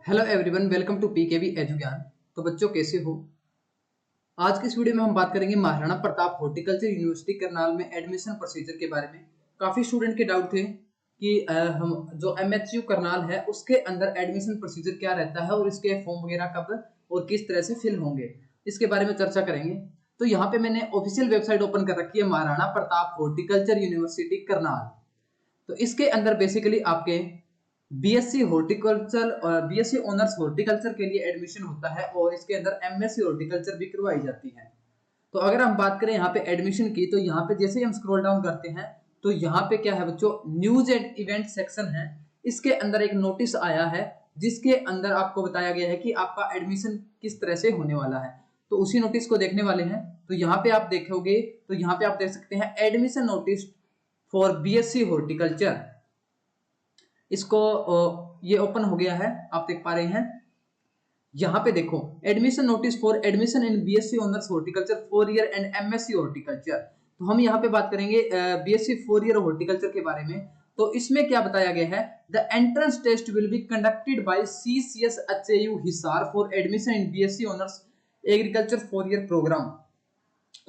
Hello everyone, welcome to P K V Edugyan. तो बच्चों कैसे हो? आज की इस वीडियो में हम बात करेंगे महाराणा प्रताप हॉर्टिकल्चर यूनिवर्सिटी करनाल में एडमिशन प्रोसीजर के बारे में। काफी स्टूडेंट के डाउट थे कि हम जो एमएचयू करनाल है उसके अंदर एडमिशन प्रोसीजर क्या रहता है और इसके फॉर्म वगैरह कब और किस तरह से फिल होंगे, इसके बारे में चर्चा करेंगे। तो यहाँ पे मैंने ऑफिशियल वेबसाइट ओपन कर रखी है, महाराणा प्रताप हॉर्टिकल्चर यूनिवर्सिटी करनाल। तो इसके अंदर बेसिकली आपके बीएससी हॉर्टिकल्चर और बीएससी ऑनर्स हॉर्टिकल्चर के लिए एडमिशन होता है और इसके अंदर एमएससी हॉर्टिकल्चर भी करवाई जाती है। तो अगर हम बात करें यहाँ पे एडमिशन की, तो यहाँ पे जैसे ही हम स्क्रॉल डाउन करते हैं तो यहाँ पे क्या है बच्चों, न्यूज एंड इवेंट सेक्शन है। इसके अंदर एक नोटिस आया है जिसके अंदर आपको बताया गया है कि आपका एडमिशन किस तरह से होने वाला है। तो उसी नोटिस को देखने वाले हैं। तो यहाँ पे आप देखोगे तो यहाँ पे आप देख सकते हैं admission notice for BSc horticulture. इसको ये ओपन हो गया है, आप देख पा रहे हैं। यहाँ पे देखो, admission notice for admission in B Sc honours horticulture 4 year and MSc horticulture. तो हम यहाँ पे बात करेंगे बीएससी 4 ईयर हॉर्टिकल्चर के बारे में। तो इसमें क्या बताया गया है, the entrance test will be conducted by C C S H A U Hisar for admission in B Sc honours agriculture 4 year programme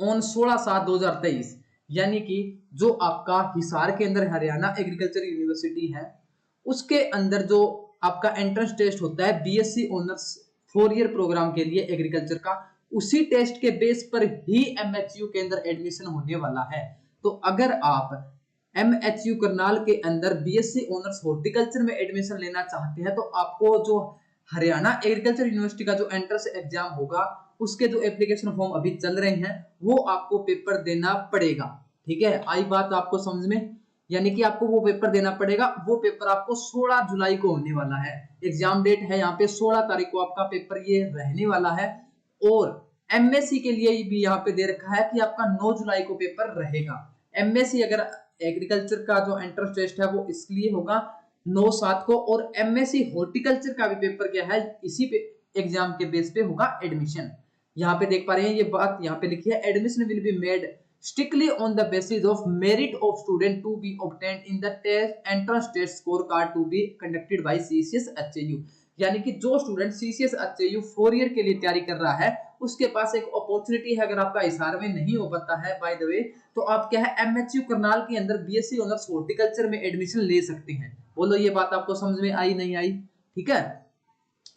on 16/7/2023। यानी कि जो आपका हिसार के अंदर हरियाणा एग्रीकल्चर यूनिवर्सिटी है उसके अंदर जो आपका एंट्रेंस टेस्ट होता है बीएससी ऑनर्स 4 ईयर प्रोग्राम के लिए एग्रीकल्चर का, उसी टेस्ट के बेस पर ही एमएचयू के अंदर एडमिशन होने वाला है। तो अगर आप एमएचयू करनाल के अंदर बीएससी ऑनर्स हॉर्टिकल्चर में एडमिशन लेना चाहते हैं तो आपको जो हरियाणा एग्रीकल्चर यूनिवर्सिटी का जो एंट्रेंस एग्जाम होगा उसके जो एप्लीकेशन फॉर्म अभी चल रहे हैं वो आपको पेपर देना पड़ेगा। ठीक है, आई बात आपको समझ में? यानी कि आपको वो पेपर देना पड़ेगा। वो पेपर आपको 16 जुलाई को होने वाला है। एग्जाम डेट है यहाँ पे 16 तारीख को आपका पेपर ये रहने वाला है। और एमएससी के लिए भी यहाँ पे दे रखा है कि आपका 9 जुलाई को पेपर रहेगा। एमएससी अगर एग्रीकल्चर का जो एंट्रेंस टेस्ट है वो इसलिए होगा 9/7 को, और एमएससी हॉर्टिकल्चर का भी पेपर क्या है इसी पे एग्जाम के बेस पे होगा एडमिशन। यहाँ पे देख पा रहे हैं ये बात यहाँ पे लिखी है, admission will be made strictly on the basis of merit of student to be obtained in the test entrance test scorecard to be conducted by CCS HAU। यानी कि जो स्टूडेंट CCS HAU 4 ईयर के लिए तैयारी कर रहा है उसके पास एक अपॉर्चुनिटी है, अगर आपका हिसार में नहीं हो पाता है बाय द वे, तो आप क्या है एमएचयू करनाल के अंदर बीएससी ऑनर्स हॉर्टिकल्चर में एडमिशन ले सकते हैं। बोलो ये बात आपको समझ में आई नहीं आई? ठीक है,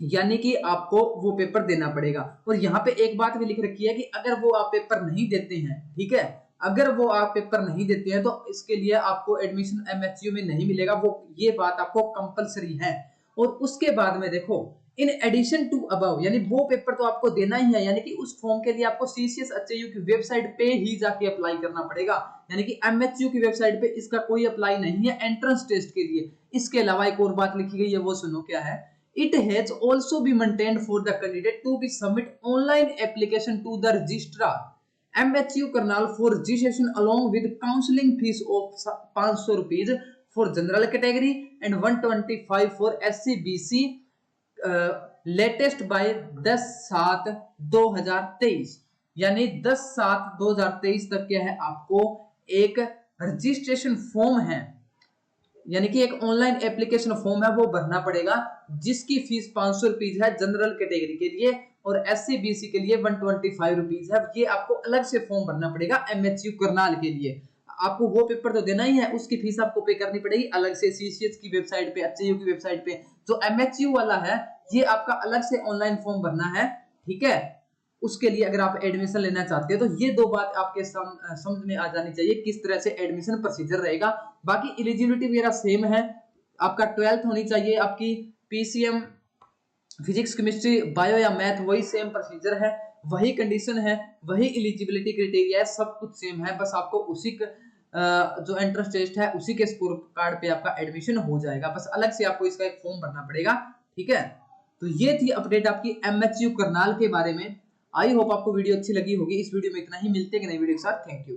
यानी कि आपको वो पेपर देना पड़ेगा। और यहाँ पे एक बात भी लिख रखी है कि अगर वो आप पेपर नहीं देते हैं, ठीक है, अगर वो आप पेपर नहीं देते हैं तो इसके लिए आपको एडमिशन एमएचयू में नहीं मिलेगा। वो ये बात आपको कंपलसरी है। और उसके बाद में देखो, इन एडिशन टू अबव, यानी वो पेपर तो आपको देना ही है, यानी कि उस फॉर्म के लिए आपको सीसीएस एचएयू की वेबसाइट पे ही जाके अप्लाई करना पड़ेगा। यानी कि एमएचयू की वेबसाइट पे इसका कोई अप्लाई नहीं है एंट्रेंस टेस्ट के लिए। इसके अलावा एक और बात लिखी गई है, वो सुनो क्या है। It has also been maintained for the candidate to be submit online application to the registrar MHU Karnal for registration along with counseling fees of 500 rupees for general category and 125 for SCBC latest by 10/7/2023। यानी 10/7/2023 तक क्या है, आपको एक registration form है, यानी कि एक ऑनलाइन एप्लीकेशन फॉर्म है वो भरना पड़ेगा जिसकी फीस 500 रुपीज है जनरल कैटेगरी के लिए और SCBC के लिए 125 रुपीज है। ये आपको अलग से फॉर्म भरना पड़ेगा एमएचयू करनाल के लिए। आपको वो पेपर तो देना ही है, उसकी फीस आपको पे करनी पड़ेगी अलग से सीसीएस की वेबसाइट पे, एचयू की वेबसाइट पे। जो एमएचयू वाला है ये आपका अलग से ऑनलाइन फॉर्म भरना है। ठीक है, उसके लिए अगर आप एडमिशन लेना चाहते हो तो ये दो बात आपके समझ में आ जानी चाहिए किस तरह से एडमिशन प्रोसीजर रहेगा। बाकी एलिजिबिलिटी वगैरह सेम है, आपका 12th होनी चाहिए, आपकी पीसीएम फिजिक्स केमिस्ट्री बायो या मैथ वही सेम प्रोसीजर है, वही कंडीशन है, वही एलिजिबिलिटी क्राइटेरिया है, सब कुछ सेम है। बस आपको उसी जो एंट्रेंस टेस्ट है उसी के स्कोर कार्ड पे आपका एडमिशन हो जाएगा। बस अलग से आपको इसका एक फॉर्म भरना पड़ेगा। ठीक है, तो ये थी अपडेट आपकी एमएचयू करनाल के बारे में। आई होप आपको वीडियो अच्छी लगी होगी। इस वीडियो में इतना ही, मिलते हैं कि नई वीडियो के साथ। Thank you.